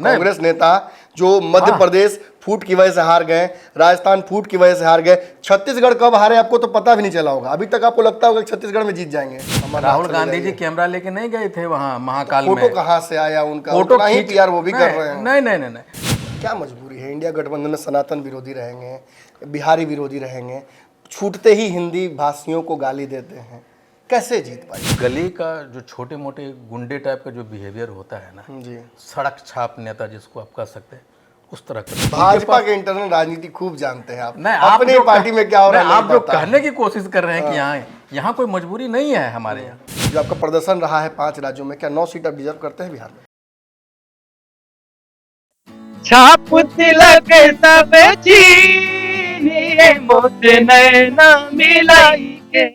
कांग्रेस नेता जो मध्य प्रदेश फूट की वजह से हार गए, राजस्थान फूट की वजह से हार गए, छत्तीसगढ़ कब हारे आपको तो पता भी नहीं चला होगा। अभी तक आपको लगता होगा कि छत्तीसगढ़ में जीत जाएंगे। राहुल गांधी जी कैमरा लेके नहीं गए थे वहाँ महाकाल में? फोटो कहाँ से आया उनका? फोटो नहीं खींच यार, वो भी कर रहे हैं। नहीं। क्या मजबूरी है? इंडिया गठबंधन में सनातन विरोधी रहेंगे, बिहारी विरोधी रहेंगे, छूटते ही हिंदी भाषियों को गाली देते हैं, कैसे जीत पाए? गली का जो छोटे मोटे गुंडे टाइप का जो बिहेवियर होता है ना जी, सड़क छाप नेता जिसको आप कह सकते हैं, उस तरह का भाजपा के इंटरनल राजनीति खूब जानते हैं आप। नहीं, आप अपनी पार्टी में क्या हो रहा है आप जो कहने की कोशिश कर रहे हैं कि यहाँ कोई मजबूरी नहीं है हमारे यहाँ। जो आपका प्रदर्शन रहा है 5 राज्यों में, क्या 9 सीट आप डिजर्व करते हैं बिहार में? छाप तिलक सब चीनिए मोत नैना मिलाई के।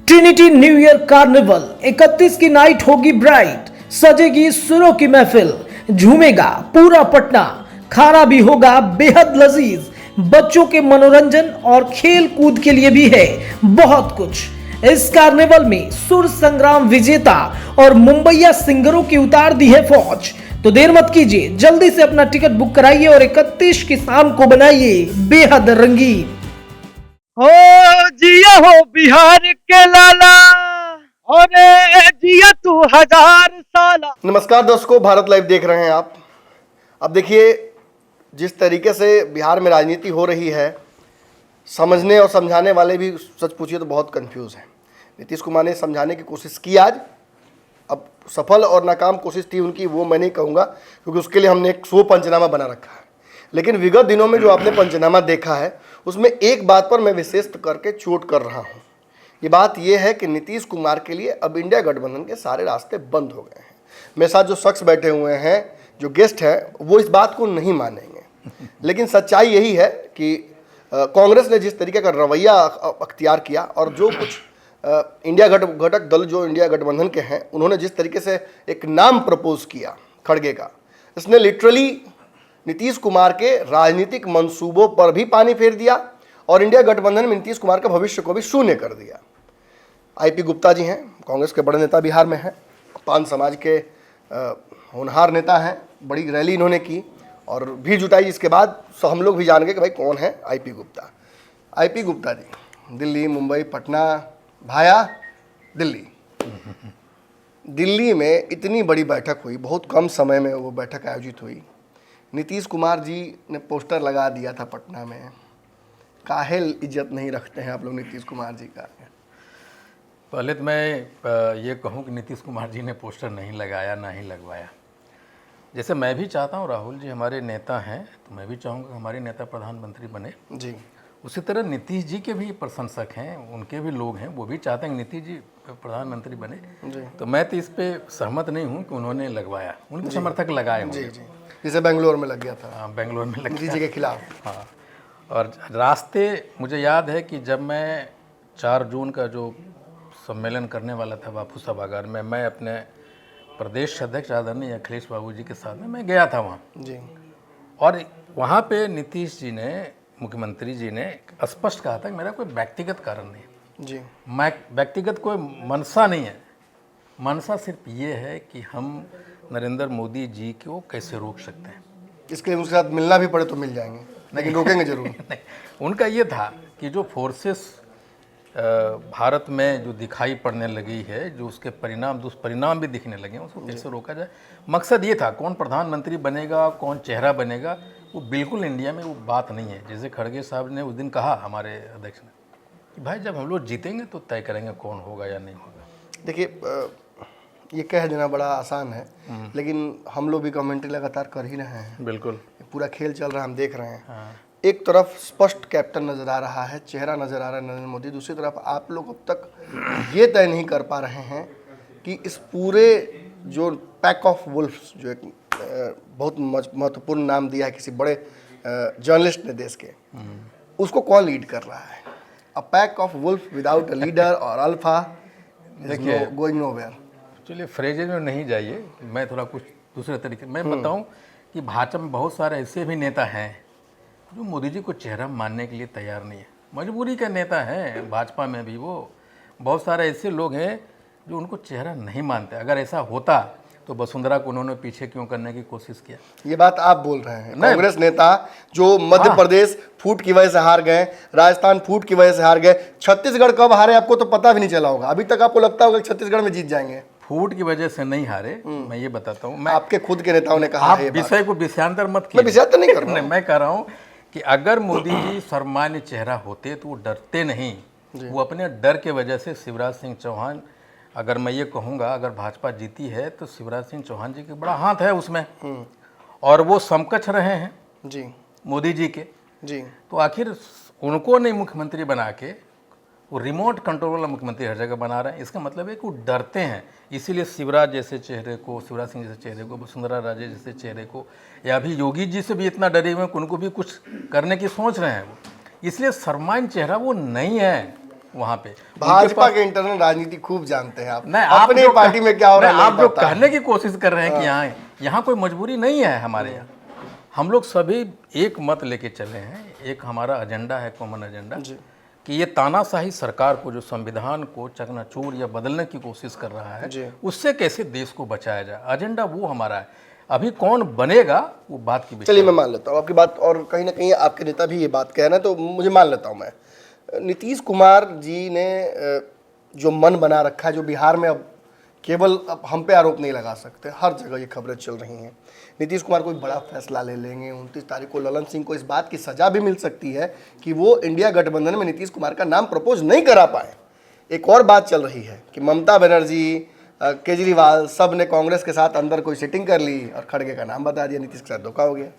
ट्रिनिटी न्यू ईयर कार्निवल 31 की नाइट होगी ब्राइट, सजेगी सुरों की महफिल, झूमेगा पूरा पटना, खाना भी होगा बेहद लजीज, बच्चों के मनोरंजन और खेल कूद के लिए भी है बहुत कुछ। इस कार्निवल में सुर संग्राम विजेता और मुंबईया सिंगरों की उतार दी है फौज। तो देर मत कीजिए, जल्दी से अपना टिकट बुक कराइए और 31 की शाम को बनाइए बेहद रंगीन। हो जिया हो बिहार के लाला, और जिया तू 1000 साला। नमस्कार दोस्तों, भारत लाइव देख रहे हैं आप। अब देखिए, जिस तरीके से बिहार में राजनीति हो रही है, समझने और समझाने वाले भी सच पूछिए तो बहुत कंफ्यूज हैं। नीतीश कुमार ने समझाने की कोशिश की आज, अब सफल और नाकाम कोशिश थी उनकी वो मैं नहीं कहूँगा, क्योंकि उसके लिए हमने एक शो पंचनामा बना रखा है। लेकिन विगत दिनों में जो आपने पंचनामा देखा है, उसमें एक बात पर मैं विशेष करके चोट कर रहा हूँ। ये बात यह है कि नीतीश कुमार के लिए अब इंडिया गठबंधन के सारे रास्ते बंद हो गए हैं। मेरे साथ जो शख्स बैठे हुए हैं, जो गेस्ट हैं, वो इस बात को नहीं मानेंगे, लेकिन सच्चाई यही है कि कांग्रेस ने जिस तरीके का रवैया अख्तियार किया और जो कुछ इंडिया घटक दल जो इंडिया गठबंधन के हैं, उन्होंने जिस तरीके से एक नाम प्रपोज किया खड़गे का, इसने लिटरली नीतीश कुमार के राजनीतिक मंसूबों पर भी पानी फेर दिया और इंडिया गठबंधन में नीतीश कुमार के भविष्य को भी शून्य कर दिया। आईपी गुप्ता जी हैं, कांग्रेस के बड़े नेता बिहार में हैं, पान समाज के होनहार नेता हैं। बड़ी रैली इन्होंने की और भीड़ जुटाई। इसके बाद हम लोग भी जान गए कि भाई कौन है आईपी गुप्ता। आईपी गुप्ता जी, दिल्ली, मुंबई, पटना, भाया दिल्ली। दिल्ली में इतनी बड़ी बैठक हुई, बहुत कम समय में वो बैठक आयोजित हुई। नीतीश कुमार जी ने पोस्टर लगा दिया था पटना में। काहे इज्जत नहीं रखते हैं आप लोग नीतीश कुमार जी का? पहले तो मैं ये कहूँ कि नीतीश कुमार जी ने पोस्टर नहीं लगाया, ना ही लगवाया। जैसे मैं भी चाहता हूँ राहुल जी हमारे नेता हैं, तो मैं भी चाहूँगा हमारे नेता प्रधानमंत्री बने जी। उसी तरह नीतीश जी के भी प्रशंसक हैं, उनके भी लोग हैं, वो भी चाहते हैं नीतीश जी प्रधानमंत्री बने जी। तो मैं तो इस पे सहमत नहीं हूँ कि उन्होंने लगवाया। उनके समर्थक लगाए होंगे। जी। जैसे बेंगलोर में लग गया था। हाँ, बेंगलोर में लग मोदी जी के खिलाफ। हाँ, और रास्ते मुझे याद है कि जब मैं 4 जून का जो सम्मेलन करने वाला था बापू सभागार में, मैं अपने प्रदेश अध्यक्ष आदरणीय अखिलेश बाबू जी के साथ में मैं गया था वहाँ जी। और वहाँ पे नीतीश जी ने, मुख्यमंत्री जी ने स्पष्ट कहा था कि मेरा कोई व्यक्तिगत कारण नहीं है जी। मैं व्यक्तिगत कोई मनसा नहीं है। मनसा सिर्फ ये है कि हम नरेंद्र मोदी जी को कैसे रोक सकते हैं। इसके लिए उनके साथ मिलना भी पड़े तो मिल जाएंगे, लेकिन रोकेंगे जरूर। नहीं, उनका ये था कि जो फोर्सेस भारत में जो दिखाई पड़ने लगी है, जो उसके परिणाम दुष्परिणाम भी दिखने लगे हैं, उसको कैसे रोका जाए। मकसद ये था, कौन प्रधानमंत्री बनेगा, कौन चेहरा बनेगा, वो बिल्कुल इंडिया में वो बात नहीं है। जैसे खड़गे साहब ने उस दिन कहा हमारे अध्यक्ष ने कि भाई जब हम लोग जीतेंगे तो तय करेंगे कौन होगा या नहीं होगा। देखिए, ये कह देना बड़ा आसान है, लेकिन हम लोग भी कमेंट्री लगातार कर ही रहे हैं। बिल्कुल, पूरा खेल चल रहा है, हम देख रहे हैं। हाँ। एक तरफ स्पष्ट कैप्टन नजर आ रहा है, चेहरा नजर आ रहा है नरेंद्र मोदी, दूसरी तरफ आप लोग अब तक ये तय नहीं कर पा रहे हैं कि इस पूरे जो पैक ऑफ वुल्फ्स, जो एक बहुत महत्वपूर्ण नाम दिया है किसी बड़े जर्नलिस्ट ने देश के, उसको कौन लीड कर रहा है? A pack of wolf without a leader और अल्फा देखिए, गोइंग नोवेयर। चलिए फ्रेजेज में नहीं जाइए, मैं थोड़ा कुछ दूसरे तरीके मैं बताऊं कि भाजपा में बहुत सारे ऐसे भी नेता हैं जो मोदी जी को चेहरा मानने के लिए तैयार नहीं है। मजबूरी के नेता हैं भाजपा में भी, वो बहुत सारे ऐसे लोग हैं जो उनको चेहरा नहीं मानते। अगर ऐसा होता तो वसुंधरा को उन्होंने पीछे क्यों करने की कोशिश किया? ये बात आप बोल रहे हैं। नहीं। कांग्रेस नेता जो मध्य प्रदेश फूट की वजह से हार गए, राजस्थान फूट की वजह से हार गए, छत्तीसगढ़ कब हारे आपको तो पता भी नहीं चला होगा। अभी तक आपको लगता होगा कि छत्तीसगढ़ में जीत जाएंगे। फूट की वजह से नहीं हारे, मैं ये बताता हूँ। मैं आपके खुद के नेताओं ने कहा आप है ये बात। विषय को विषयांतर मत मैं कीजिए। विषयांतर नहीं कर रहा नहीं, मैं कह रहा हूँ कि अगर मोदी जी सर्वमान्य चेहरा होते तो वो डरते नहीं। वो अपने डर के वजह से शिवराज सिंह चौहान, अगर मैं ये कहूँगा अगर भाजपा जीती है तो शिवराज सिंह चौहान जी के बड़ा हाथ है उसमें, और वो समकक्ष रहे हैं जी मोदी जी के। जी तो आखिर उनको नहीं मुख्यमंत्री बना के वो रिमोट कंट्रोल वाला मुख्यमंत्री हर जगह बना रहे हैं। इसका मतलब है कि वो डरते हैं। इसीलिए शिवराज जैसे चेहरे को, शिवराज सिंह जैसे चेहरे को, वसुंधरा राजे जैसे चेहरे को, या अभी योगी जी से भी इतना डरे हुए हैं कि उनको भी कुछ करने की सोच रहे हैं वो। इसलिए सर्वमान्य चेहरा वो नहीं है वहाँ पे। भाजपा के इंटरनल राजनीति खूब जानते हैं आप। नहीं, आप अपनी जो पार्टी में क्या हो रहा है आप नहीं जो पता। कहने की कोशिश कर रहे हैं कि यहाँ कोई मजबूरी नहीं है हमारे यहाँ। हम लोग सभी एक मत लेके चले हैं, एक हमारा एजेंडा है, कॉमन एजेंडा, कि ये तानाशाही सरकार को, जो संविधान को चकनाचूर या बदलने की कोशिश कर रहा है, उससे कैसे देश को बचाया जाए, एजेंडा वो हमारा है। अभी कौन बनेगा वो बात की चलिए मैं मान लेता हूँ आपकी बात, और कहीं ना कहीं आपके नेता भी ये बात कह रहे हैं तो मुझे मान लेता हूँ मैं। नीतीश कुमार जी ने जो मन बना रखा है, जो बिहार में अब केवल अब हम पे आरोप नहीं लगा सकते, हर जगह ये खबरें चल रही हैं, नीतीश कुमार कोई बड़ा फैसला ले लेंगे। 29 तारीख को ललन सिंह को इस बात की सजा भी मिल सकती है कि वो इंडिया गठबंधन में नीतीश कुमार का नाम प्रपोज नहीं करा पाए। एक और बात चल रही है कि ममता बनर्जी, केजरीवाल सब ने कांग्रेस के साथ अंदर कोई सेटिंग कर ली और खड़गे का नाम बता दिया, नीतीश के साथ धोखा हो गया।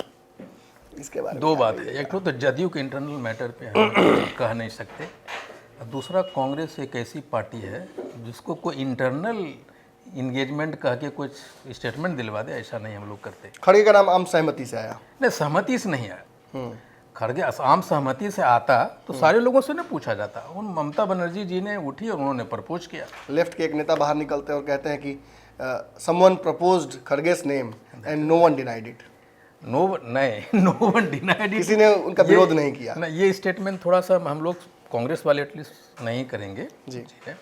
इसके बारे में दो बात है। एक तो जदयू के इंटरनल मैटर पे हम कह नहीं सकते, दूसरा कांग्रेस एक ऐसी पार्टी है जिसको कोई इंटरनल इंगेजमेंट कह के कुछ स्टेटमेंट दिलवा दे, ऐसा नहीं हम लोग करते। खड़गे का नाम आम सहमति से आया? नहीं, सहमति से नहीं आया। खड़गे आम सहमति से आता तो सारे लोगों से नहीं पूछा जाता। उन ममता बनर्जी जी ने उठी और उन्होंने प्रपोज किया। लेफ्ट के एक नेता बाहर निकलते हैं और कहते हैं कि someone proposed Kharge's name and no one denied it. No one denied it. किसी ने उनका विरोध नहीं किया। ना, ये स्टेटमेंट थोड़ा सा हम लोग कांग्रेस वाले एटलीस्ट नहीं करेंगे जी। ठीक है,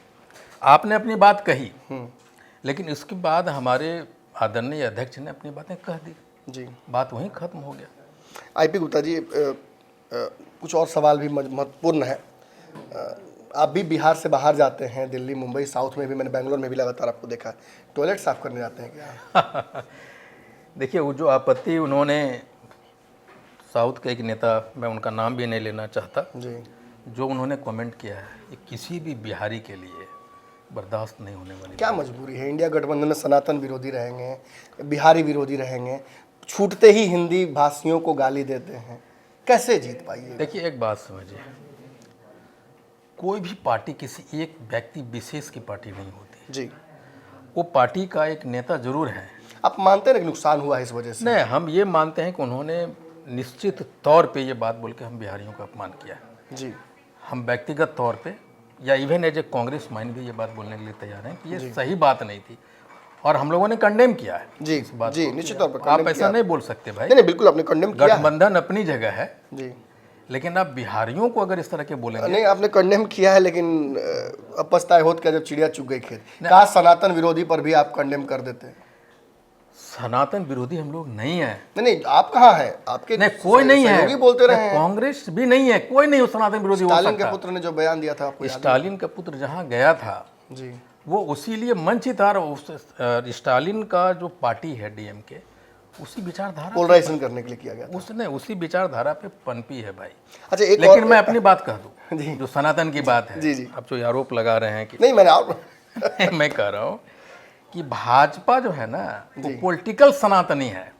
आपने अपनी बात कही, लेकिन इसके बाद हमारे आदरणीय अध्यक्ष ने अपनी बातें कह दी जी, बात वहीं खत्म हो गया। आईपी गुप्ता जी, कुछ और सवाल भी महत्वपूर्ण है। आप भी बिहार से बाहर जाते हैं, दिल्ली, मुंबई, साउथ में भी, मैंने बेंगलोर में भी लगातार आपको देखा है, टॉयलेट साफ करने जाते हैं क्या? देखिए, वो जो आपत्ति उन्होंने, साउथ के एक नेता, मैं उनका नाम भी नहीं लेना चाहता जी, जो उन्होंने कमेंट किया है, ये किसी भी बिहारी के लिए बर्दाश्त नहीं होने वाली। क्या मजबूरी है? इंडिया गठबंधन में सनातन विरोधी रहेंगे, बिहारी विरोधी रहेंगे, छूटते ही हिंदी भाषियों को गाली देते हैं, कैसे जीत पाइए? देखिए, एक बात समझिए, कोई भी पार्टी किसी एक व्यक्ति विशेष की पार्टी नहीं होती जी। वो पार्टी का एक नेता जरूर है। आप मानते हैं कि नुकसान हुआ है इस वजह से? नहीं, हम ये मानते हैं कि उन्होंने निश्चित तौर पे ये बात बोल के हम बिहारियों का अपमान किया है। जी, हम व्यक्तिगत तौर पे या even as a Congress mind भी ये बात बोलने के लिए तैयार हैं कि ये सही बात नहीं थी, और हम लोगों ने कंडेम किया है जी, इस बात जी, को। निश्चित तौर पर आप condemn ऐसा किया। नहीं बोल सकते भाई। नहीं नहीं, बिल्कुल आपने कंडेम किया है। गठबंधन अपनी जगह है जी, लेकिन आप बिहारियों को अगर इस तरह के बोलेंगे, नहीं आपने कंडेम किया है, लेकिन अब पछताए होत क्या जब चिड़िया चुग गई खेत। कहा सनातन विरोधी पर भी आप कंडेम कर देते हैं। सनातन विरोधी हम लोग नहीं है। नहीं नहीं, आप कहाँ है? आपके नहीं, कोई नहीं है। सहयोगी बोलते रहे हैं। कांग्रेस भी नहीं है, कोई नहीं हो सनातन विरोधी हो स्टालिन के सकता। पुत्र ने जो बयान दिया था आपको याद है? स्टालिन का पुत्र जहाँ गया था जी, वो उसी लिए मंच ही था। स्टालिन का जो पार्टी है डीएमके, उसी विचारधारा पोलराइजेशन करने के लिए किया गया था। उसने उसी विचारधारा पे पनपी है भाई। अच्छा, एक लेकिन और, मैं अपनी बात कह दूं, जी। जो सनातन की बात है, जी, जी। अब जो आरोप लगा रहे हैं कि नहीं मैंने आप मैं कह रहा हूँ कि भाजपा जो है ना वो पॉलिटिकल सनातनी है,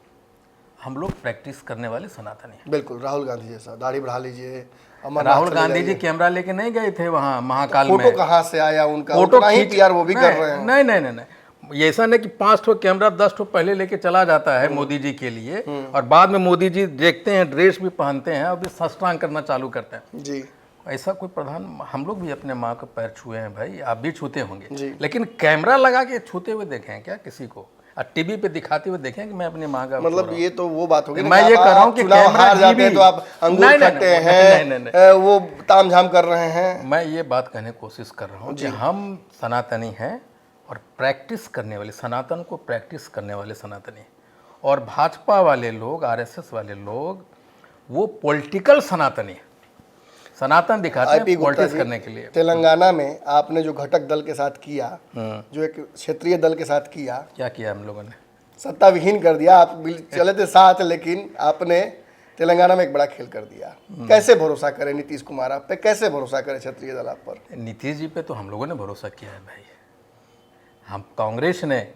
हम लोग प्रैक्टिस करने वाले सनातनी हैं। बिल्कुल राहुल गांधी जैसा दाढ़ी बढ़ा लीजिए। अमरनाथ राहुल चले गांधी जी जाइए। कैमरा लेके नहीं गए थे वहाँ महाकाल में। फोटो कहाँ से आया उनका? फोटो उतना ही खींच- पीआर वो भी कर रहे हैं। नहीं नहीं नहीं नहीं, ये ऐसा नहीं कि 5 ठो कैमरा 10 ठो पहले लेके चला जाता है मोदी जी के लिए, और बाद में मोदी जी देखते हैं, ड्रेस भी पहनते हैं और भी सस्टांग करना चालू करते हैं। जी, ऐसा कोई प्रधान, हम लोग भी अपने माँ का पैर छुए हैं भाई, आप भी छूते होंगे, जी। लेकिन कैमरा लगा के छूते हुए देखे हैं क्या किसी को? और टीवी पे दिखाते हुए देखें कि मैं अपनी माँ का मतलब ये तो वो बात होगी ना मैं कि ये आप कह रहा हूँ कि चुनाव कैमरा हार जाते हैं भी- तो आप अंगूर नहीं, नहीं, खट्टे नहीं, हैं, नहीं, नहीं, वो तामझाम कर रहे हैं। मैं ये बात कहने की कोशिश कर रहा हूँ कि हम सनातनी हैं और प्रैक्टिस करने वाले, सनातन को प्रैक्टिस करने वाले सनातनी, और भाजपा वाले लोग, आरएसएस वाले लोग, वो पॉलिटिकल सनातनी, सनातन दिखाते आईपी हैं गुप्ता पॉलिटिक्स जी, करने के लिए। तेलंगाना में आपने जो घटक दल के साथ किया, जो एक क्षेत्रीय दल के साथ किया, क्या किया हम लोगों ने? सत्ता विहीन कर दिया। आप चले थे साथ, लेकिन आपने तेलंगाना में एक बड़ा खेल कर दिया। कैसे भरोसा करें नीतीश कुमार आप पे, कैसे भरोसा करें क्षेत्रीय दल आप पर? नीतीश जी पे तो हम लोगों ने भरोसा किया है भाई। हम कांग्रेस ने,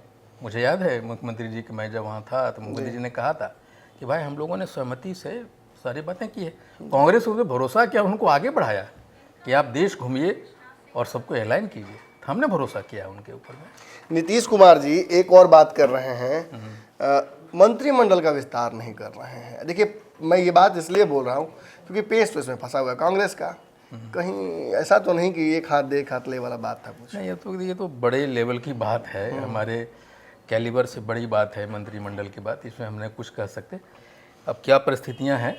मुझे याद है मुख्यमंत्री जी कि मैं जब वहाँ था तो मुख्यमंत्री जी ने कहा था कि भाई हम लोगों ने सहमति से सारी बातें की है। कांग्रेस उन पर भरोसा किया, उनको आगे बढ़ाया कि आप देश घूमिए और सबको ऐलान कीजिए। तो हमने भरोसा किया उनके ऊपर में। नीतीश कुमार जी एक और बात कर रहे हैं, मंत्रिमंडल का विस्तार नहीं कर रहे हैं। देखिए, मैं ये बात इसलिए बोल रहा हूँ क्योंकि पेश तो इसमें फंसा हुआ है कांग्रेस का। कहीं ऐसा तो नहीं कि एक हाथ दे एक हाथ ले वाला बात था कुछ? नहीं, ये तो बड़े लेवल की बात है, हमारे कैलिबर से बड़ी बात है मंत्रिमंडल की बात, इसमें हमने कुछ कह सकते। अब क्या परिस्थितियां हैं,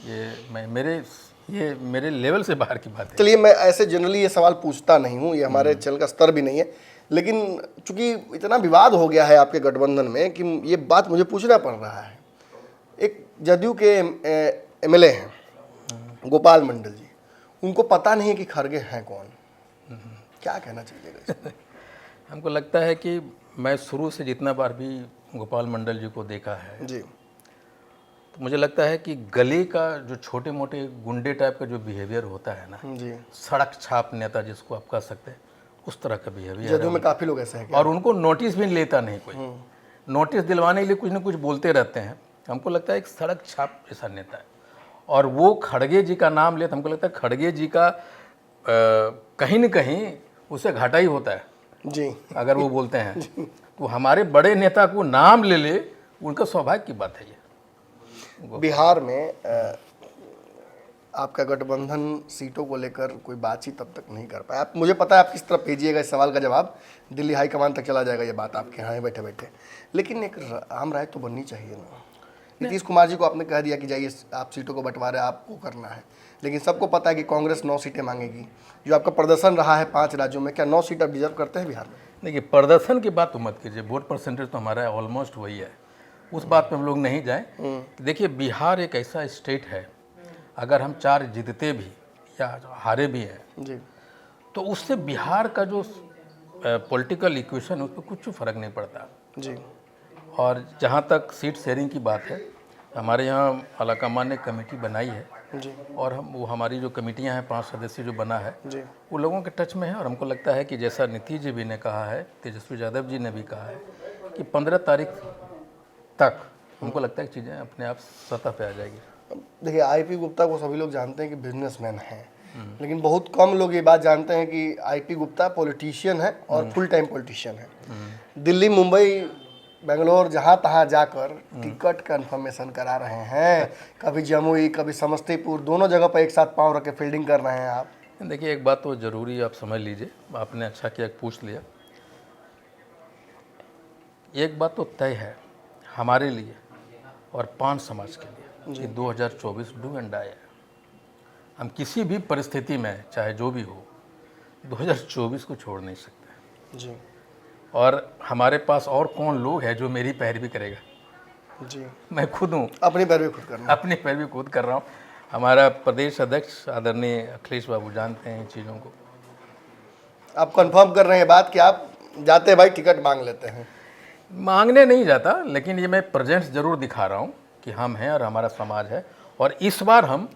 ये मेरे लेवल से बाहर की बात है। चलिए, मैं ऐसे जनरली ये सवाल पूछता नहीं हूँ, ये हमारे चैनल का स्तर भी नहीं है, लेकिन चूंकि इतना विवाद हो गया है आपके गठबंधन में कि ये बात मुझे पूछना पड़ रहा है। एक जदयू के एमएलए हैं गोपाल मंडल जी, उनको पता नहीं है कि खड़गे हैं कौन। क्या कहना चाहिए? हमको लगता है कि मैं शुरू से जितना बार भी गोपाल मंडल जी को देखा है जी, तो मुझे लगता है कि गली का जो छोटे मोटे गुंडे टाइप का जो बिहेवियर होता है ना, जी, सड़क छाप नेता जिसको आप कह सकते हैं, उस तरह का बिहेवियर जदयू में काफी लोग ऐसे हैं क्या? और उनको नोटिस भी लेता नहीं कोई, नोटिस दिलवाने के लिए कुछ ना कुछ बोलते रहते हैं। हमको लगता है एक सड़क छाप जैसा नेता है, और वो खड़गे जी का नाम ले तो हमको लगता है खड़गे जी का कहीं न कहीं उससे घाटा ही होता है जी, अगर वो बोलते हैं। तो हमारे बड़े नेता को नाम ले उनका सौभाग्य की बात है ये। बिहार में आपका गठबंधन सीटों को लेकर कोई बातचीत तब तक नहीं कर पाया। आप, मुझे पता है आप किस तरफ भेजिएगा इस सवाल का जवाब, दिल्ली हाईकमान तक चला जाएगा ये बात आपके यहाँ बैठे बैठे, लेकिन एक आम राय तो बननी चाहिए ना। नीतीश कुमार जी को आपने कह दिया कि जाइए आप सीटों को बंटवारे आपको करना है, लेकिन सबको पता है कि कांग्रेस 9 सीटें मांगेगी। जो आपका प्रदर्शन रहा है 5 राज्यों में, क्या 9 सीट आप डिजर्व करते हैं बिहार में? देखिए, प्रदर्शन की बात तो मत कीजिए, वोट परसेंटेज तो हमारा ऑलमोस्ट वही है, उस बात पे हम लोग नहीं जाएं। देखिए, बिहार एक ऐसा स्टेट है, अगर हम 4 जीतते भी या हारे भी हैं जी, तो उससे बिहार का जो पॉलिटिकल इक्वेशन है उस पर कुछ फर्क नहीं पड़ता। जी, और जहाँ तक सीट शेयरिंग की बात है, हमारे यहाँ आलाकमान ने कमेटी बनाई है, जी, और वो हमारी जो कमेटियाँ हैं 5 सदस्य जो बना है, जी, वो लोगों के टच में है। और हमको लगता है कि जैसा नीतीश जी भी ने कहा है, तेजस्वी यादव जी ने भी कहा है कि 15 तारीख तक हमको लगता है कि चीज़ें अपने आप सतह पे आ जाएगी। देखिए, आईपी गुप्ता को सभी लोग जानते हैं कि बिजनेसमैन हैं, लेकिन बहुत कम लोग ये बात जानते हैं कि आईपी गुप्ता पॉलिटिशियन है और फुल टाइम पॉलिटिशियन है। दिल्ली, मुंबई, बेंगलोर, जहाँ तहाँ जाकर टिकट कन्फर्मेशन करा रहे हैं। कभी जमुई, कभी समस्तीपुर, दोनों जगह पर एक साथ पाँव रख के फील्डिंग कर रहे हैं आप। देखिए, एक बात तो ज़रूरी आप समझ लीजिए, आपने अच्छा किया पूछ लिया। एक बात तो तय है हमारे लिए और 5 समाज के लिए कि 2024 डू एंड डाई है। हम किसी भी परिस्थिति में, चाहे जो भी हो, 2024 को छोड़ नहीं सकते। जी, और हमारे पास और कौन लोग हैं जो मेरी पैरवी करेगा? जी, मैं खुद हूँ, अपनी पैरवी खुद करना। अपनी पैरवी खुद कर रहा हूँ। हमारा प्रदेश अध्यक्ष आदरणीय अखिलेश बाबू जानते हैं इन चीज़ों को। आप कंफर्म कर रहे हैं बात कि आप जाते हैं भाई टिकट मांग लेते हैं? मांगने नहीं जाता, लेकिन ये मैं प्रेजेंस ज़रूर दिखा रहा हूँ कि हम हैं और हमारा समाज है, और इस बार हम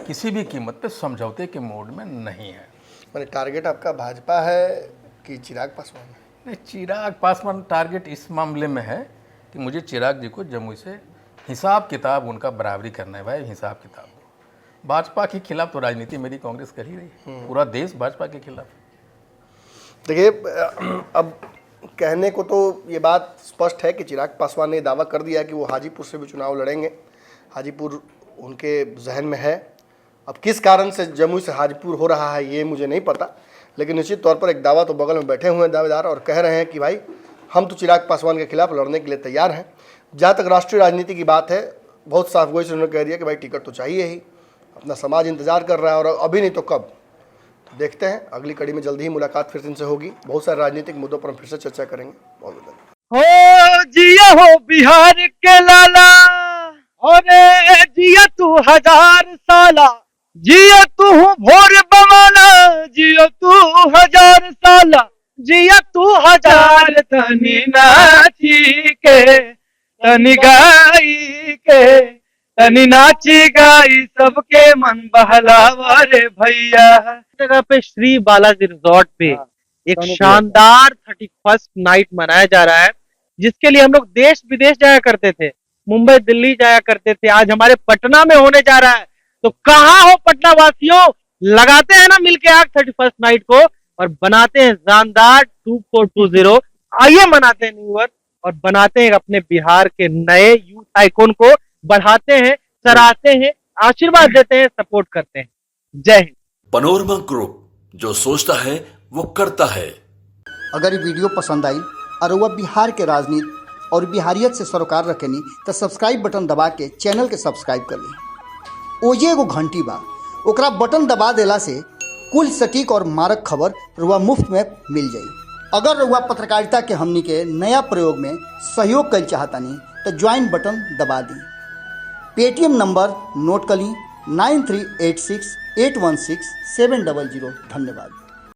किसी भी कीमत पे समझौते के मोड में नहीं है। मैंने टारगेट आपका भाजपा है कि चिराग पासवान है? नहीं, चिराग पासवान टारगेट इस मामले में है कि मुझे चिराग जी को जमुई से हिसाब किताब उनका बराबरी करना है। भाई, हिसाब किताब भाजपा के खिलाफ तो राजनीति मेरी कांग्रेस कर ही रही है, पूरा देश भाजपा के खिलाफ। देखिए, अब कहने को तो ये बात स्पष्ट है कि चिराग पासवान ने दावा कर दिया कि वो हाजीपुर से भी चुनाव लड़ेंगे। हाजीपुर उनके जहन में है। अब किस कारण से जमुई से हाजीपुर हो रहा है ये मुझे नहीं पता, लेकिन निश्चित तौर पर एक दावा तो बगल में बैठे हुए हैं दावेदार और कह रहे हैं कि भाई हम तो चिराग पासवान के खिलाफ लड़ने के लिए तैयार हैं। जहाँ तक राष्ट्रीय राजनीति की बात है, बहुत साफ गोई से उन्होंने कह दिया कि भाई टिकट तो चाहिए ही, अपना समाज इंतजार कर रहा है और अभी नहीं तो कब। देखते हैं अगली कड़ी में जल्दी ही मुलाकात फिर से इनसे होगी। बहुत सारे राजनीतिक मुद्दों पर हम फिर से चर्चा करेंगे। बहुत बहुत धन्यवाद। हो जिया हो बिहार के लाला, और जिया तू 1000 साला, जिया तू भोर बवाला, जिया तू 1000 साला, जिया तू 1000 तनी नाची के, तनी गाई के, तनी नाची गाई सबके मन बहलावा रे भैया। जगह पे श्री बालाजी रिजॉर्ट पे एक शानदार 31st नाइट मनाया जा रहा है, जिसके लिए हम लोग देश विदेश जाया करते थे, मुंबई दिल्ली जाया करते थे। आज हमारे पटना में होने जा रहा है, तो कहाँ हो पटना वासियों, लगाते हैं ना मिलके आग 31st नाइट को और बनाते हैं शानदार 2420। आइए मनाते हैं न्यू ईयर और बनाते हैं अपने बिहार के नए यूथ आइकॉन को, बढ़ाते हैं, सराहते हैं, आशीर्वाद देते हैं, सपोर्ट करते हैं। जय हिंद। पनोरमा ग्रुप, जो सोचता है वो करता है। अगर ये वीडियो पसंद आई और वह बिहार के राजनीति और बिहारियत से सरोकार रखेनी तो सब्सक्राइब बटन दबा के चैनल के सब्सक्राइब कर ली। ओजे एगो घंटी बा, ओकरा बटन दबा देला से कुल सटीक और मारक खबर रुआ मुफ्त में मिल जाई। अगर रुआ पत्रकारिता के हमनी के नया प्रयोग में सहयोग कर चाहतानी तो ज्वाइन बटन दबा दी। पेटीएम नंबर नोट कर ली 9386816700। धन्यवाद।